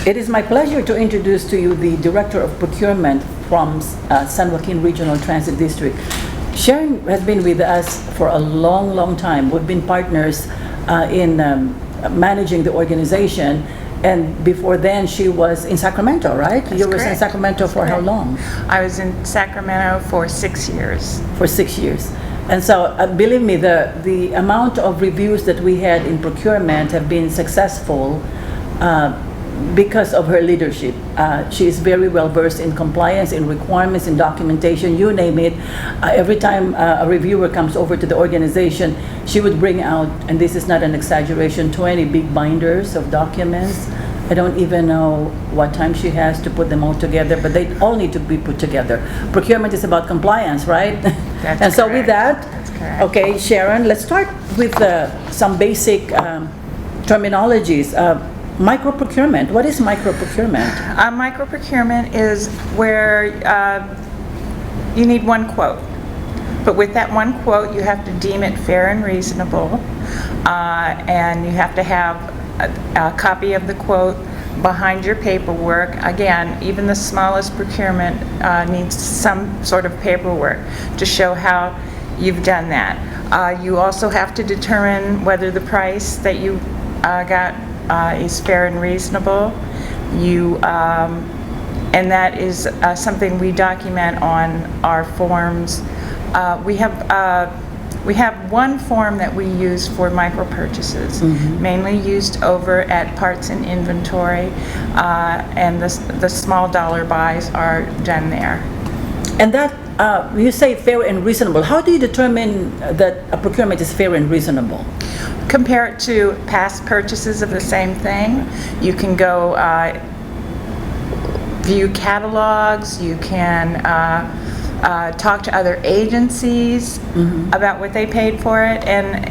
It is my pleasure to introduce to you the Director of Procurement from San Joaquin Regional Transit District. Sharon has been with us for a long, long time. We've been partners in managing the organization, and before then she was in Sacramento, right? That's You were in correct. Sacramento for how long? I was in Sacramento for 6 years. For 6 years. And so, believe me, the amount of reviews that we had in procurement have been successful because of her leadership. She is very well versed in compliance, in requirements, in documentation, you name it. Every time a reviewer comes over to the organization, she would bring out, and this is not an exaggeration, 20 big binders of documents. I don't even know what time she has to put them all together, but they all need to be put together. Procurement is about compliance, right? That's And so correct. with that, That's correct. okay, Sharon, let's start with some basic terminologies. Micro-procurement, what is micro-procurement? Micro-procurement is where you need one quote. But with that one quote, you have to deem it fair and reasonable, and you have to have a copy of the quote behind your paperwork. Again, even the smallest procurement needs some sort of paperwork to show how you've done that. You also have to determine whether the price that you got is fair and reasonable. And that is something we document on our forms. We have one form that we use for micro purchases, mainly used over at parts and inventory, and the small dollar buys are done there. And that, you say fair and reasonable. How do you determine that a procurement is fair and reasonable? Compare it to past purchases of the same thing. You can go view catalogs, you can talk to other agencies about what they paid for it, and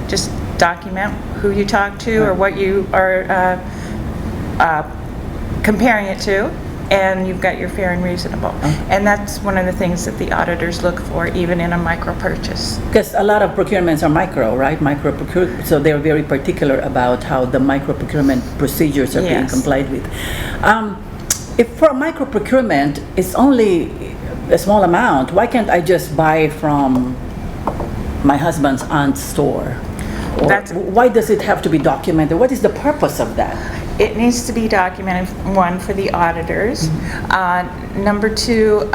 just document who you talked to or what you are comparing it to, and you've got your fair and reasonable. And that's one of the things that the auditors look for, even in a micro purchase. Because a lot of procurements are micro, right? Micro procurement, so they're very particular about how the micro procurement procedures are being Yes. complied with. If for a micro procurement it's only a small amount, why can't I just buy from my husband's aunt's store? Or That's- why does it have to be documented? What is the purpose of that? It needs to be documented, one, for the auditors. Number two,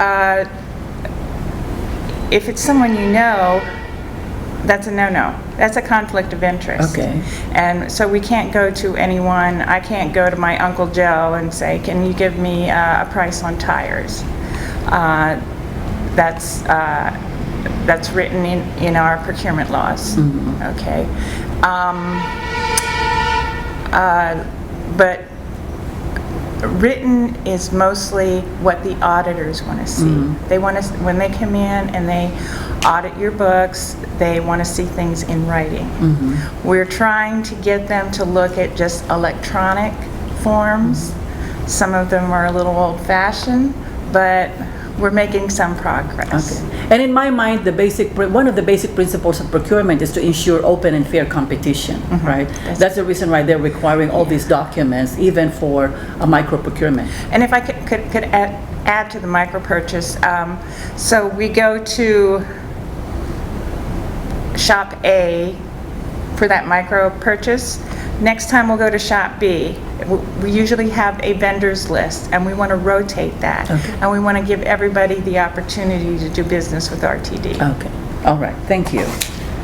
if it's someone you know, that's a no-no. That's a conflict of interest. Okay. And so we can't go to anyone, I can't go to my Uncle Joe and say, can you give me a price on tires? That's written in our procurement laws. Okay. But written is mostly what the auditors want to see. They want to, when they come in and they audit your books, they want to see things in writing. We're trying to get them to look at just electronic forms. Some of them are a little old-fashioned, but we're making some progress. Okay. And in my mind, one of the basic principles of procurement is to ensure open and fair competition, right? That's the reason why they're requiring all these documents, even for a micro procurement. And if I could add to the micro purchase, so we go to shop A for that micro purchase. Next time we'll go to shop B. We usually have a vendors list, and we want to rotate that. Okay. And we want to give everybody the opportunity to do business with RTD. Okay, all right, thank you.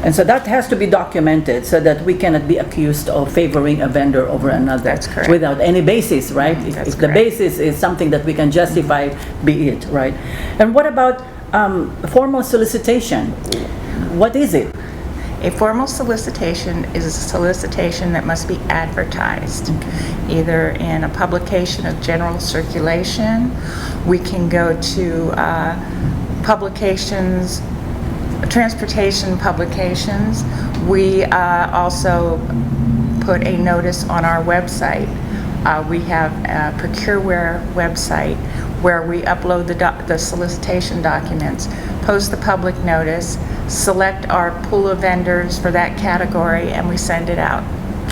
And so that has to be documented so that we cannot be accused of favoring a vendor over another. That's correct. Without any basis, right? That's If the correct. basis is something that we can justify, be it, right? And what about formal solicitation? What is it? A formal solicitation is a solicitation that must be advertised, either in a publication of general circulation. We can go to publications, transportation publications. We also put a notice on our website. We have a Procureware website where we upload the solicitation documents, post the public notice, select our pool of vendors for that category, and we send it out.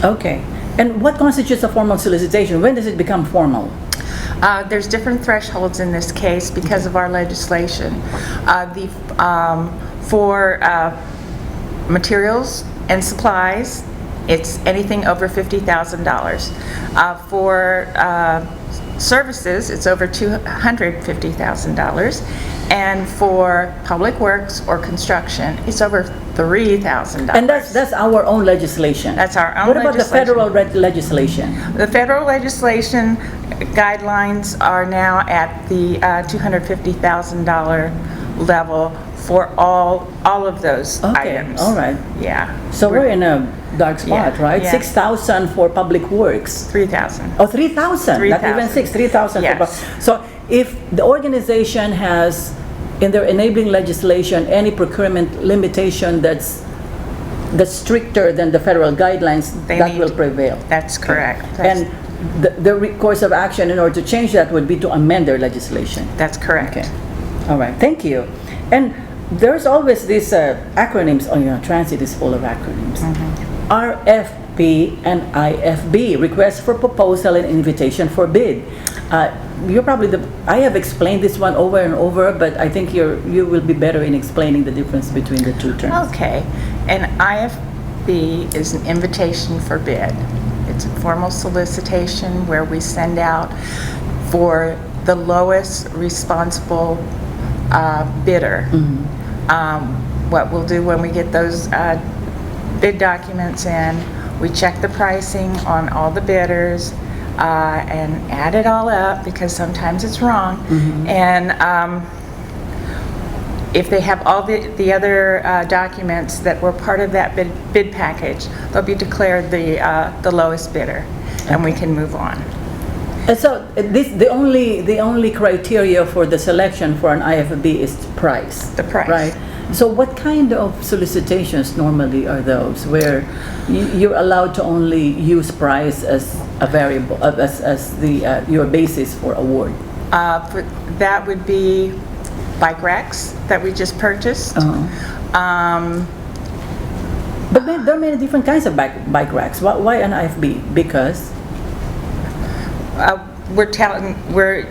Okay. And what constitutes a formal solicitation? When does it become formal? There's different thresholds in this case because of our legislation. For materials and supplies, it's anything over $50,000. For services, it's over $250,000. And for public works or construction, it's over $3,000. And that's our own legislation. That's our own What about the legislation. federal legislation? The federal legislation guidelines are now at the $250,000 level for all of those items. All right. Yeah. So we're in a dark spot, Yeah, right? yeah. 6,000 for public works. 3,000. Oh, 3,000, not even 6, 3,000. Yes. So if the organization has, in their enabling legislation, any procurement limitation that's stricter than the federal guidelines, that will prevail. That's correct. And the course of action in order to change that would be to amend their legislation. That's correct. Okay. All right. Thank you. And there's always these acronyms. Oh, transit is full of acronyms. RFP and IFB, request for proposal and invitation for bid. You're probably I have explained this one over and over, but I think you will be better in explaining the difference between the two terms. Okay. An IFB is an invitation for bid. It's a formal solicitation where we send out for the lowest responsible bidder. What we'll do when we get those bid documents in, we check the pricing on all the bidders and add it all up because sometimes it's wrong. And if they have all the other documents that were part of that bid package, they'll be declared the lowest bidder, and we can move on. And so the only criteria for the selection for an IFB is price. The price. Right. So what kind of solicitations normally are those where you're allowed to only use price as a variable, as your basis for award? That would be bike racks that we just purchased. But there are many different kinds of bike racks. Why an IFB? Because we're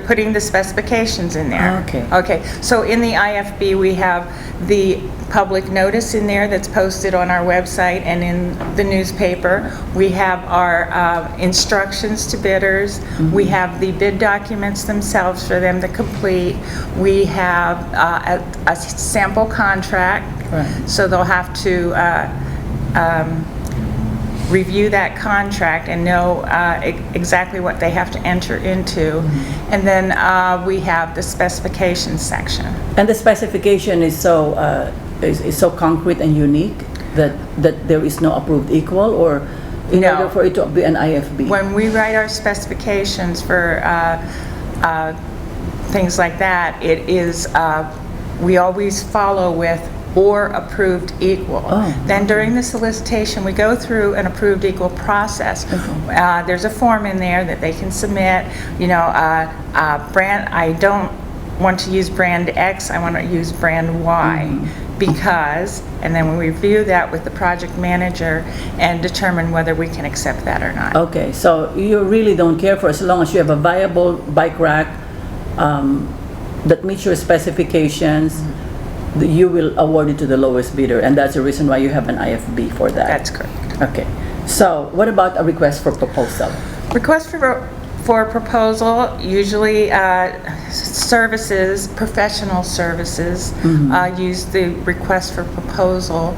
putting the specifications in there. Okay. So in the IFB, we have the public notice in there that's posted on our website and in the newspaper. We have our instructions to bidders. We have the bid documents themselves for them to complete. We have a sample contract. Right. So they'll have to review that contract and know exactly what they have to enter into. And then we have the specifications section. And the specification is so concrete and unique that there is no approved equal, or in No. order for it to be an IFB. When we write our specifications for things like that, it is, we always follow with or approved equal. Then during the solicitation, we go through an approved equal process. There's a form in there that they can submit, brand, I don't want to use brand X, I want to use brand Y. Because, and then we review that with the project manager and determine whether we can accept that or not. Okay, so you really don't care for as long as you have a viable bike rack that meets your specifications, you will award it to the lowest bidder, and that's the reason why you have an IFB for that. That's correct. Okay, so what about a request for proposal? Request for proposal, usually services, professional services, use the request for proposal.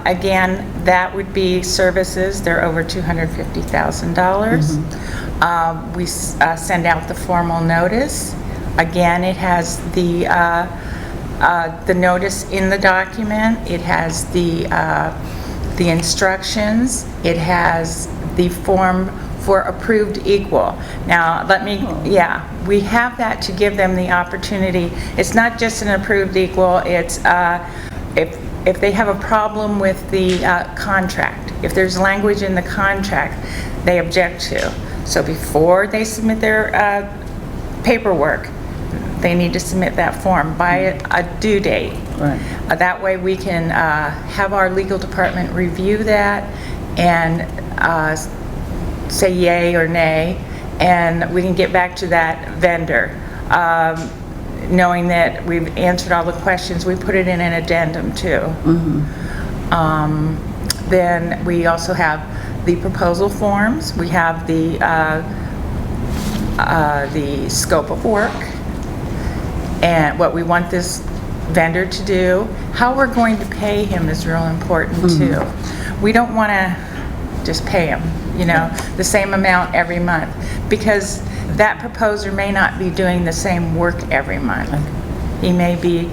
Again, that would be services, they're over $250,000. We send out the formal notice. Again, it has the notice in the document, it has the instructions, it has the form for approved equal. Now, we have that to give them the opportunity. It's not just an approved equal, it's if they have a problem with the contract, if there's language in the contract they object to. So before they submit their paperwork, they need to submit that form by a due date. Right. That way we can have our legal department review that and say yay or nay, and we can get back to that vendor. Knowing that we've answered all the questions, we put it in an addendum too. Then we also have the proposal forms. We have the scope of work and what we want this vendor to do. How we're going to pay him is real important too. We don't want to just pay him, the same amount every month, because that proposer may not be doing the same work every month. He may be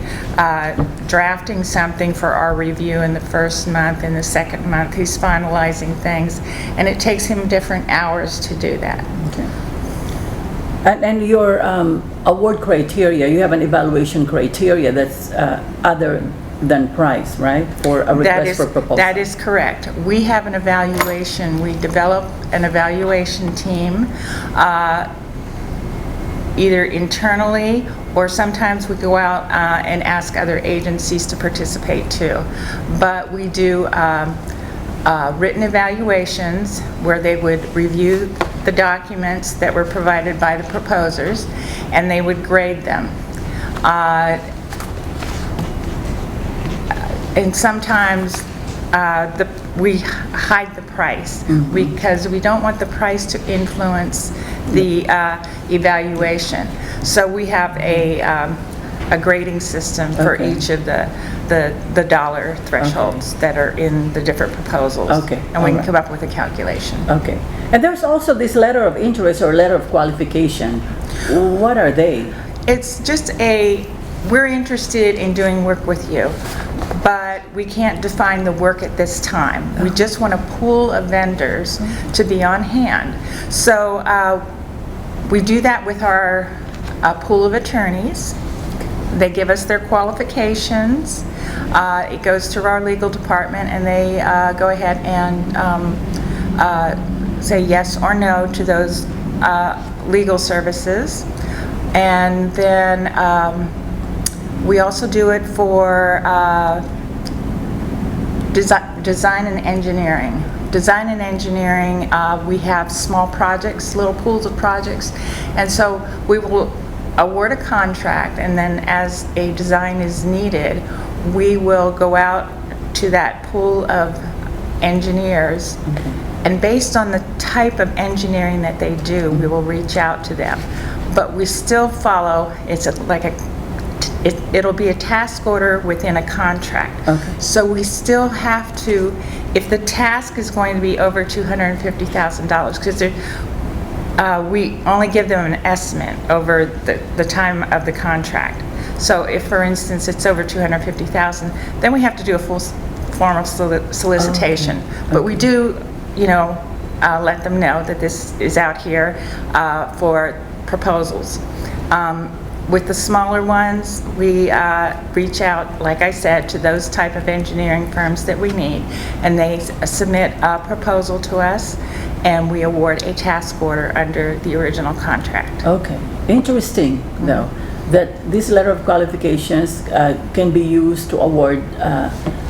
drafting something for our review in the first month. In the second month, he's finalizing things, and it takes him different hours to do that. Okay. And your award criteria, you have an evaluation criteria that's other than price, right? For a request for proposal. That is correct. We have an evaluation. We develop an evaluation team, either internally, or sometimes we go out and ask other agencies to participate too. But we do written evaluations where they would review the documents that were provided by the proposers, and they would grade them. And sometimes we hide the price because we don't want the price to influence the evaluation. So we have a grading system for each of the dollar thresholds that are in the different proposals. And we can come up with a calculation. Okay. And there's also this letter of interest or letter of qualification. What are they? It's just we're interested in doing work with you, but we can't define the work at this time. We just want a pool of vendors to be on hand. So we do that with our pool of attorneys. They give us their qualifications. It goes to our legal department, and they go ahead and say yes or no to those legal services. And then we also do it for design and engineering. Design and engineering, we have small projects, little pools of projects, and so we will award a contract, and then as a design is needed, we will go out to that pool of engineers, and based on the type of engineering that they do, we will reach out to them. But we still follow, it'll be a task order within a contract. So we still have to, if the task is going to be over $250,000, because we only give them an estimate over the time of the contract. So if, for instance, it's over $250,000, then we have to do a full form of solicitation. But we do, let them know that this is out here for proposals. With the smaller ones, we reach out, like I said, to those type of engineering firms that we need, and they submit a proposal to us, and we award a task order under the original contract. Okay. Interesting, though, that this letter of qualifications can be used to award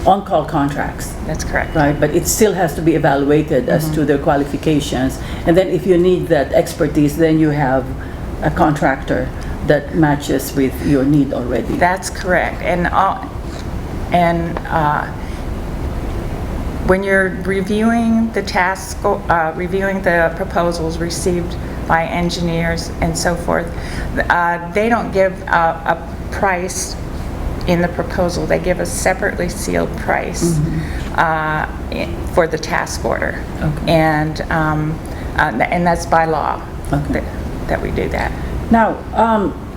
on-call contracts. That's correct. Right, but it still has to be evaluated as to their qualifications. And then if you need that expertise, then you have a contractor that matches with your need already. That's correct. And when you're reviewing the tasks, reviewing the proposals received by engineers and so forth, they don't give a price in the proposal. They give a separately sealed price for the task order. And that's by law that we do that. Now,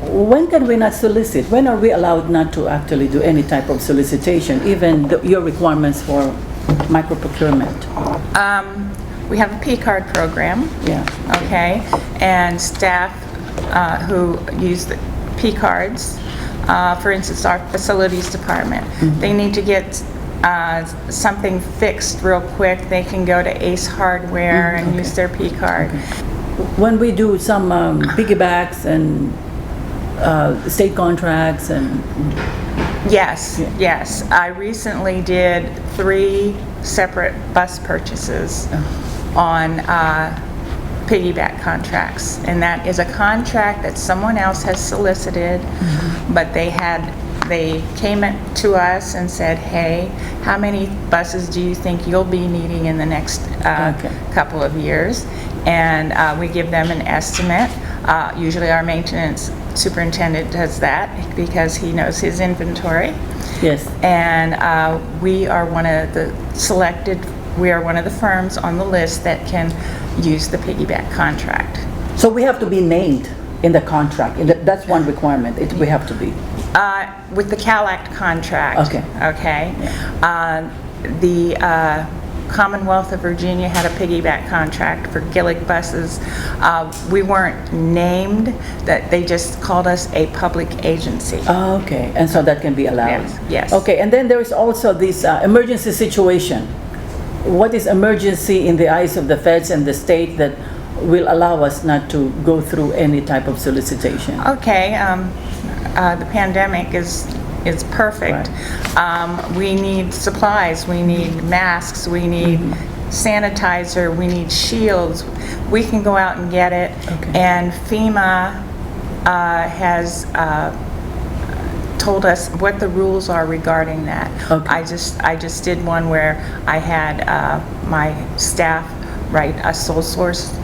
when can we not solicit? When are we allowed not to actually do any type of solicitation, even your requirements for micro-procurement? We have a P-card program. Okay, and staff who use the P-cards, for instance, our facilities department, they need to get something fixed real quick. They can go to Ace Hardware and use their P-card. When we do some piggybacks and state contracts and... Yes. I recently did 3 separate bus purchases on piggyback contracts, and that is a contract that someone else has solicited, but they came to us and said, hey, how many buses do you think you'll be needing in the next couple of years? And we give them an estimate. Usually our maintenance superintendent does that because he knows his inventory. Yes. And we are one of the firms on the list that can use the piggyback contract. So we have to be named in the contract. That's one requirement. We have to be. With the CalAct contract. Okay. Yeah. The Commonwealth of Virginia had a piggyback contract for Gillig buses. We weren't named, that they just called us a public agency. Oh, okay, and so that can be allowed? Yes. Okay, and then there is also this emergency situation. What is emergency in the eyes of the feds and the state that will allow us not to go through any type of solicitation? Okay, the pandemic is perfect. Right. We need supplies, we need masks, we need sanitizer, we need shields. We can go out and get it. Okay. And FEMA has told us what the rules are regarding that. Okay. I just did one where I had my staff write a sole source.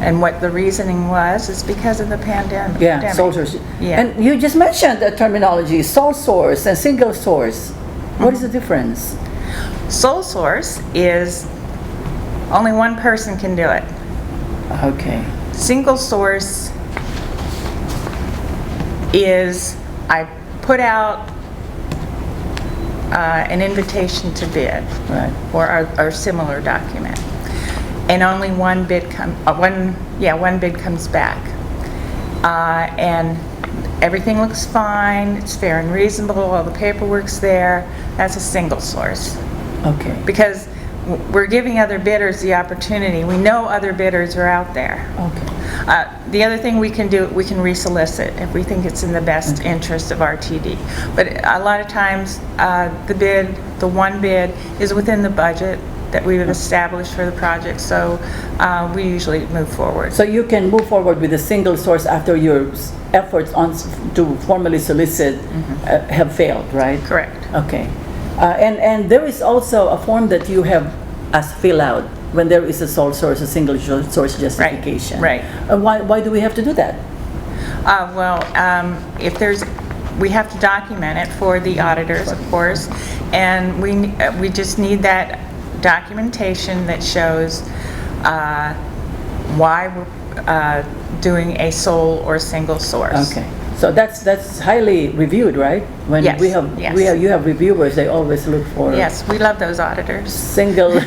And what the reasoning was is because of the pandemic. Yeah, sole source. Yeah. And you just mentioned the terminology, sole source and single source. What is the difference? Sole source is only one person can do it. Okay. Single source is I put out an invitation to bid, Right. or similar document, and only one bid comes back, and everything looks fine, it's fair and reasonable, all the paperwork's there. That's a single source, Okay. because we're giving other bidders the opportunity. We know other bidders are out there. Okay. The other thing we can do, we can resolicit if we think it's in the best interest of RTD. But a lot of times, the one bid is within the budget that we have established for the project, so we usually move forward. So you can move forward with a single source after your efforts to formally solicit have failed, right? Correct. Okay. And there is also a form that you have us fill out when there is a sole source, a single source justification. Right. Why do we have to do that? If we have to document it for the auditors, of course, and we just need that documentation that shows why we're doing a sole or single source. Okay. So that's highly reviewed, right? When Yes, you have reviewers, they always look for Yes, we love those auditors. single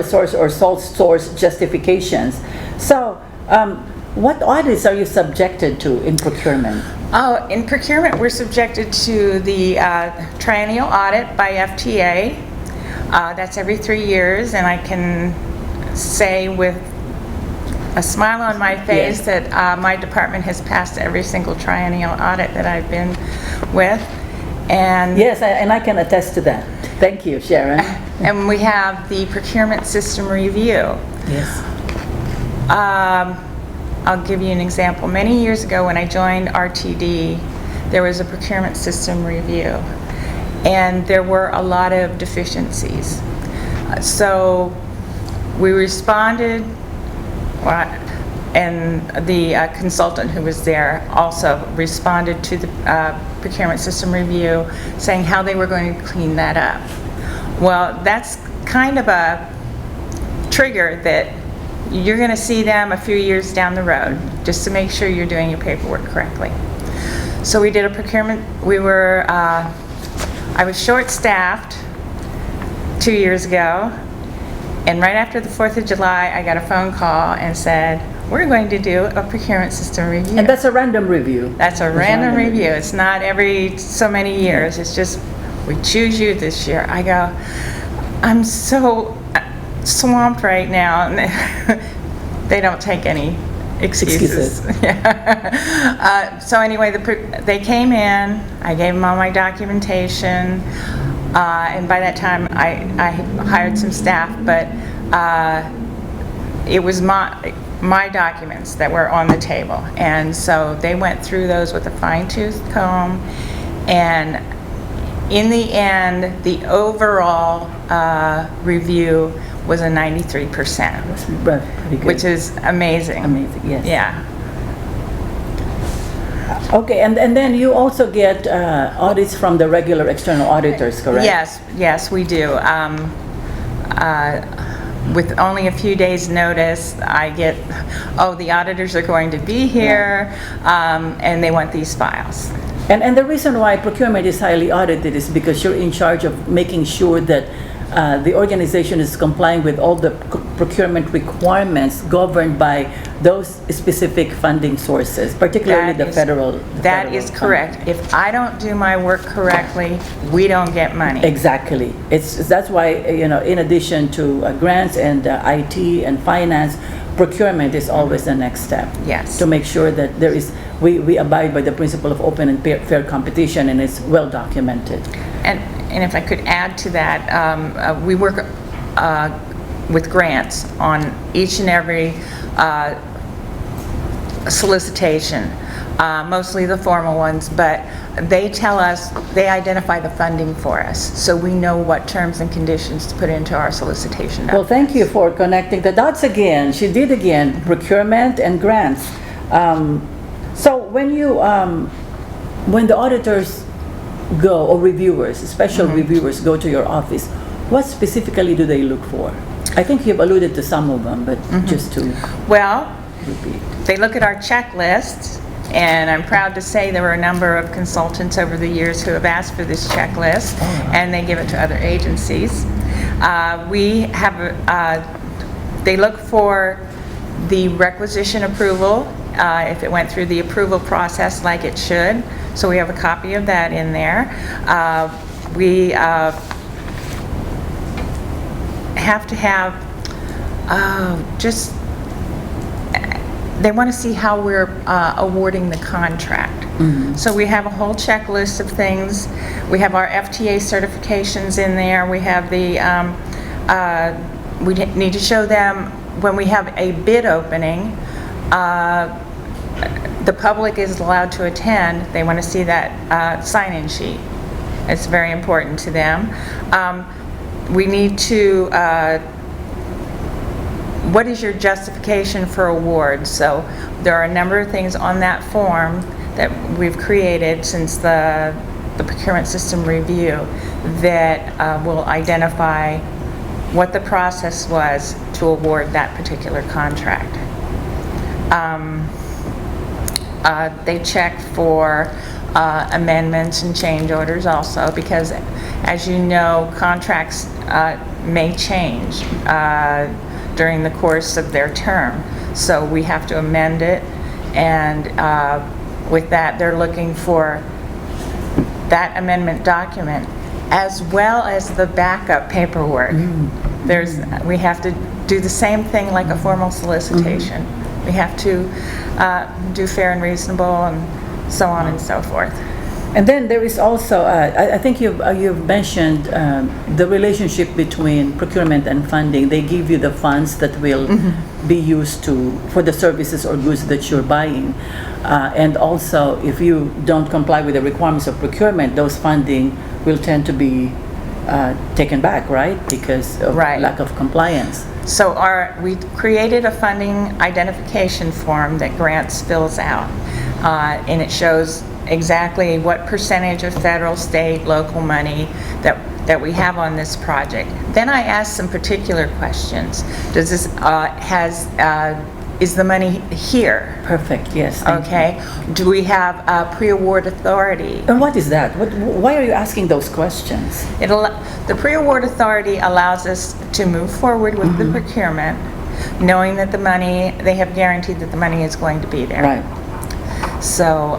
source or sole source justifications. So what audits are you subjected to in procurement? Oh, in procurement, we're subjected to the triennial audit by FTA. That's every 3 years, and I can say with a smile on my face that my department has passed every single triennial audit that I've been with. And Yes, and I can attest to that. Thank you, Sharon. and we have the procurement system review. Yes. I'll give you an example. Many years ago when I joined RTD, there was a procurement system review, and there were a lot of deficiencies. So we responded, and the consultant who was there also responded to the procurement system review, saying how they were going to clean that up. Well, that's kind of a trigger that you're going to see them a few years down the road, just to make sure you're doing your paperwork correctly. So we did a procurement. I was short-staffed 2 years ago, and right after the 4th of July, I got a phone call and said, we're going to do a procurement system review. And that's a random review. That's a random review. It's not every so many years. It's just, we choose you this year. I go, I'm so swamped right now. And they don't take any excuses. So anyway, they came in, I gave them all my documentation, and by that time I hired some staff, but it was my documents that were on the table. And so they went through those with a fine-tooth comb, and in the end, the overall review was a 93%, That's pretty good. which is amazing. Amazing, yes. Yeah. Okay, and then you also get audits from the regular external auditors, correct? Yes, we do. With only a few days' notice, I get, oh, the auditors are going to be here, and they want these files. And the reason why procurement is highly audited is because you're in charge of making sure that the organization is complying with all the procurement requirements governed by those specific funding sources, particularly the federal. That is correct. If I don't do my work correctly, we don't get money. Exactly. That's why, in addition to grants and IT and finance, procurement is always the next step. Yes. To make sure that we abide by the principle of open and fair competition, and it's well documented. And if I could add to that, we work with grants on each and every solicitation, mostly the formal ones, but they tell us, they identify the funding for us, so we know what terms and conditions to put into our solicitation. Well, thank you for connecting the dots again. She did again, procurement and grants. So when the auditors go, or reviewers, special reviewers go to your office, what specifically do they look for? I think you've alluded to some of them, but just to repeat. They look at our checklist, and I'm proud to say there were a number of consultants over the years who have asked for this checklist, and they give it to other agencies. They look for the requisition approval, if it went through the approval process like it should. So we have a copy of that in there. We have to have they want to see how we're awarding the contract. So we have a whole checklist of things. We have our FTA certifications in there. We have we need to show them when we have a bid opening, the public is allowed to attend. They want to see that sign-in sheet. It's very important to them. We need to, what is your justification for award? So there are a number of things on that form that we've created since the procurement system review that will identify what the process was to award that particular contract. They check for amendments and change orders also, because as you know, contracts may change during the course of their term. So we have to amend it, and with that they're looking for that amendment document as well as the backup paperwork. We have to do the same thing like a formal solicitation. We have to do fair and reasonable, and so on and so forth. And then there is also, I think you've mentioned the relationship between procurement and funding. They give you the funds that will be used for the services or goods that you're buying. And also, if you don't comply with the requirements of procurement, those funding will tend to be taken back, right? Because of lack of compliance. So we created a funding identification form that Grants fills out, and it shows exactly what percentage of federal, state, local money that we have on this project. Then I ask some particular questions. Does this is the money here? Perfect. Yes. Okay. Do we have pre-award authority? And what is that? Why are you asking those questions? The pre-award authority allows us to move forward with the procurement, knowing that they have guaranteed that the money is going to be there. Right. So,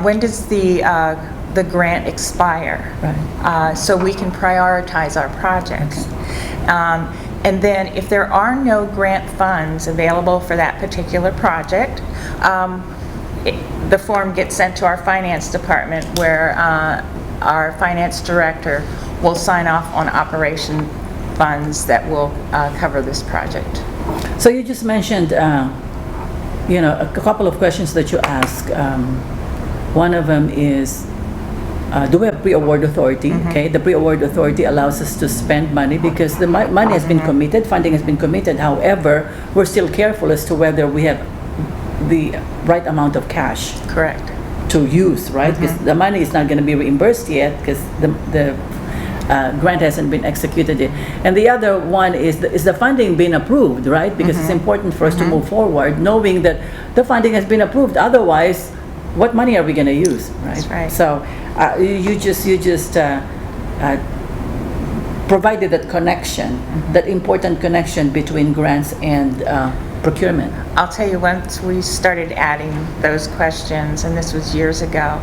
when does the grant expire? Right. So we can prioritize our projects. Okay. And then if there are no grant funds available for that particular project, the form gets sent to our finance department, where our finance director will sign off on operation funds that will cover this project. So you just mentioned, a couple of questions that you ask. One of them is, do we have pre-award authority? Okay, the pre-award authority allows us to spend money because the money has been committed, funding has been committed. However, we're still careful as to whether we have the right amount of cash Correct. to use, right? Because the money is not going to be reimbursed yet because the grant hasn't been executed yet. And the other one is the funding been approved, right? Because it's important for us to move forward knowing that the funding has been approved. Otherwise, what money are we going to use, right? That's right. So you just provided that connection, that important connection between grants and procurement. I'll tell you, once we started adding those questions, and this was years ago,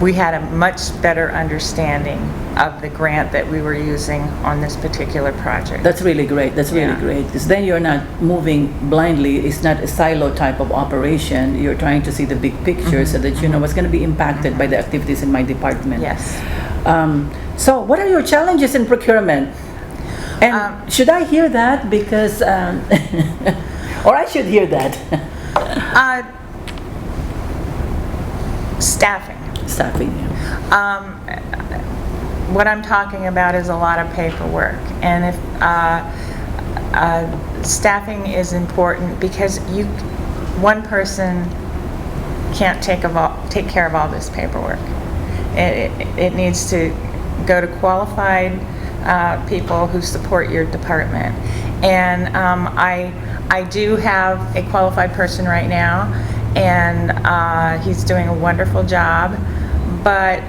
we had a much better understanding of the grant that we were using on this particular project. That's really great. That's really Yeah. great. Because then you're not moving blindly. It's not a silo type of operation. You're trying to see the big picture so that you know what's going to be impacted by the activities in my department. Yes. So what are your challenges in procurement? And should I hear that? Because, or I should hear that. Staffing. Staffing. What I'm talking about is a lot of paperwork, and if staffing is important because one person can't take care of all this paperwork. It needs to go to qualified people who support your department, and I do have a qualified person right now, and he's doing a wonderful job, but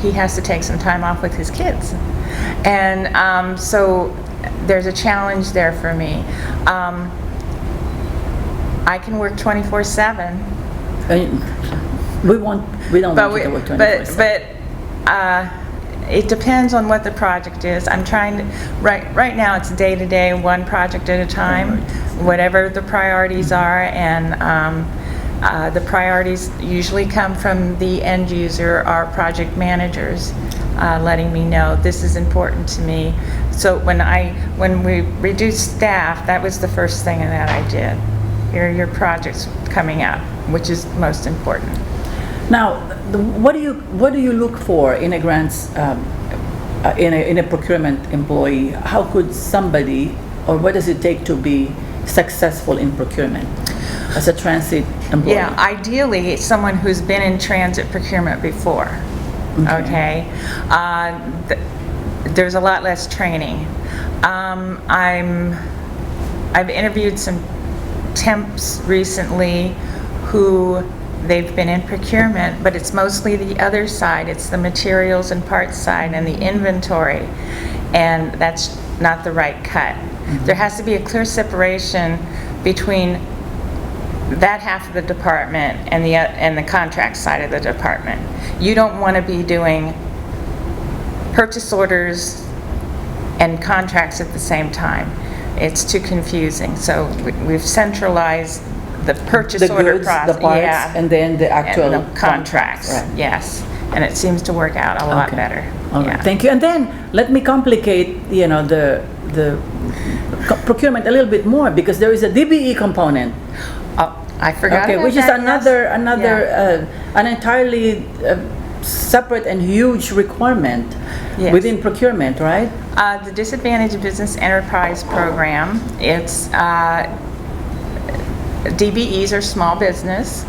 he has to take some time off with his kids. And so there's a challenge there for me. I can work 24/7. We don't want you to work 24/7. But it depends on what the project is. I'm trying to, right now it's day to day, one project at a time, whatever the priorities are, and the priorities usually come from the end user or project managers letting me know this is important to me. So when we reduced staff, that was the first thing that I did. Here are your projects coming up, which is most important. Now, what do you look for in a grants in a procurement employee? How could somebody, or what does it take to be successful in procurement as a transit employee? Yeah, ideally, someone who's been in transit procurement before. Okay. There's a lot less training. I've interviewed some temps recently who they've been in procurement, but it's mostly the other side. It's the materials and parts side and the inventory, and that's not the right cut. There has to be a clear separation between that half of the department and the contract side of the department. You don't want to be doing purchase orders and contracts at the same time. It's too confusing. So we've centralized the purchase order goods, process, the parts, and then the actual and the contracts. Right. Yes, and it seems to work out a lot better. All right. Yeah. Thank you. And then let me complicate, the procurement a little bit more, because there is a DBE component. Oh, I forgot about which is that, another an entirely separate and huge requirement Yes. within procurement, right? The Disadvantaged Business Enterprise Program, it's DBEs are small business,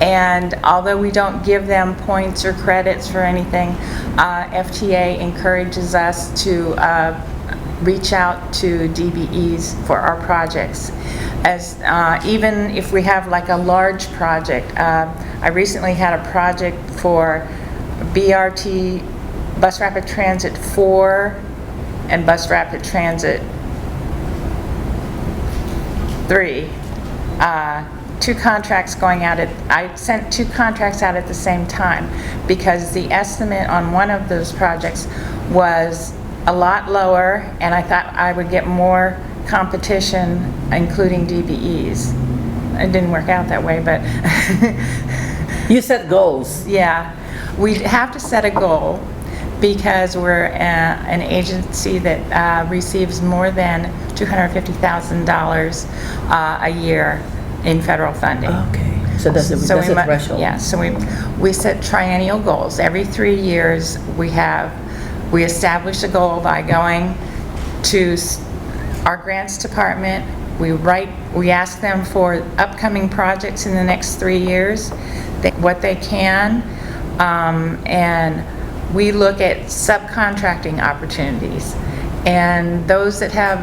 and although we don't give them points or credits for anything, FTA encourages us to reach out to DBEs for our projects. As even if we have like a large project, I recently had a project for BRT, Bus Rapid Transit 4 and Bus Rapid Transit 3. Two contracts going out I sent two contracts out at the same time because the estimate on one of those projects was a lot lower, and I thought I would get more competition, including DBEs. It didn't work out that way, but You set goals. yeah, we have to set a goal, because we're an agency that receives more than $250,000 a year in federal funding. Okay, so that's a threshold. Yeah, so we set triennial goals. Every 3 years, we establish a goal by going to our grants department. We ask them for upcoming projects in the next 3 years, what they can, and we look at subcontracting opportunities. And those that have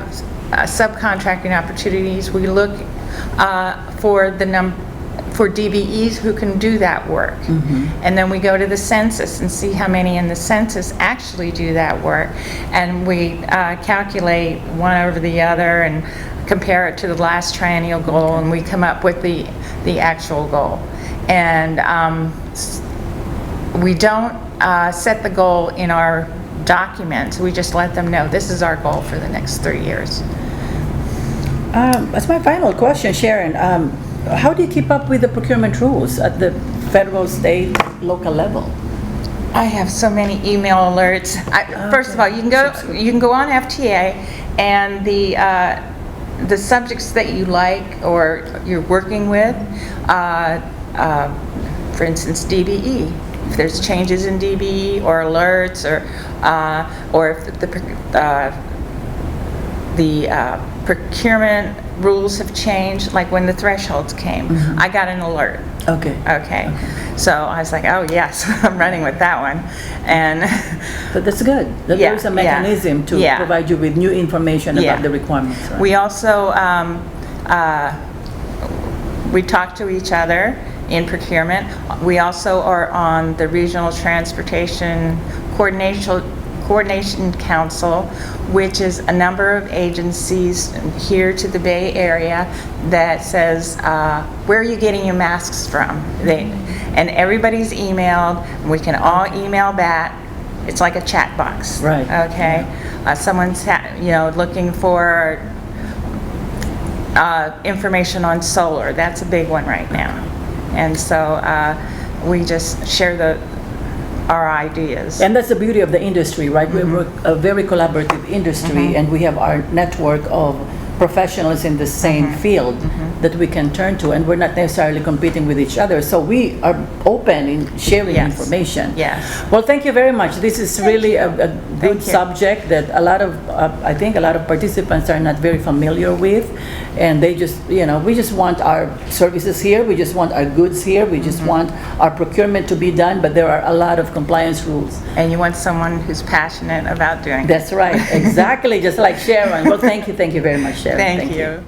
subcontracting opportunities, we look for DBEs who can do that work. And then we go to the census and see how many in the census actually do that work. And we calculate one over the other and compare it to the last triennial goal, and we come up with the actual goal. And we don't set the goal in our documents. We just let them know this is our goal for the next 3 years. That's my final question, Sharon. How do you keep up with the procurement rules at the federal, state, local level? I have so many email alerts. First of all, you can go on FTA, and the subjects that you like or you're working with, for instance, DBE. If there's changes in DBE or alerts, or if the procurement rules have changed, like when the thresholds came, I got an alert. Okay. So I was like, oh yes, I'm running with that one. And but that's good. There's a mechanism to provide you with new information about the requirements. Right? We also we talk to each other in procurement. We also are on the Regional Transportation Coordination Council, which is a number of agencies here to the Bay Area that says, where are you getting your masks from? And everybody's emailed, and we can all email back. It's like a chat box. Right. Okay. Someone's looking for information on solar. That's a big one right now. And so we just share our ideas. And that's the beauty of the industry, right? We're a very collaborative industry, and we have our network of professionals in the same field that we can turn to, and we're not necessarily competing with each other. So we are open in sharing information. Yes. Well, thank you very much. This is really a good subject that I think a lot of participants are not very familiar with, and they just, we just want our services here, we just want our goods here, we just want our procurement to be done, but there are a lot of compliance rules. And you want someone who's passionate about doing it. That's right, exactly, just like Sharon. Well, thank you very much, Sharon. Thank you.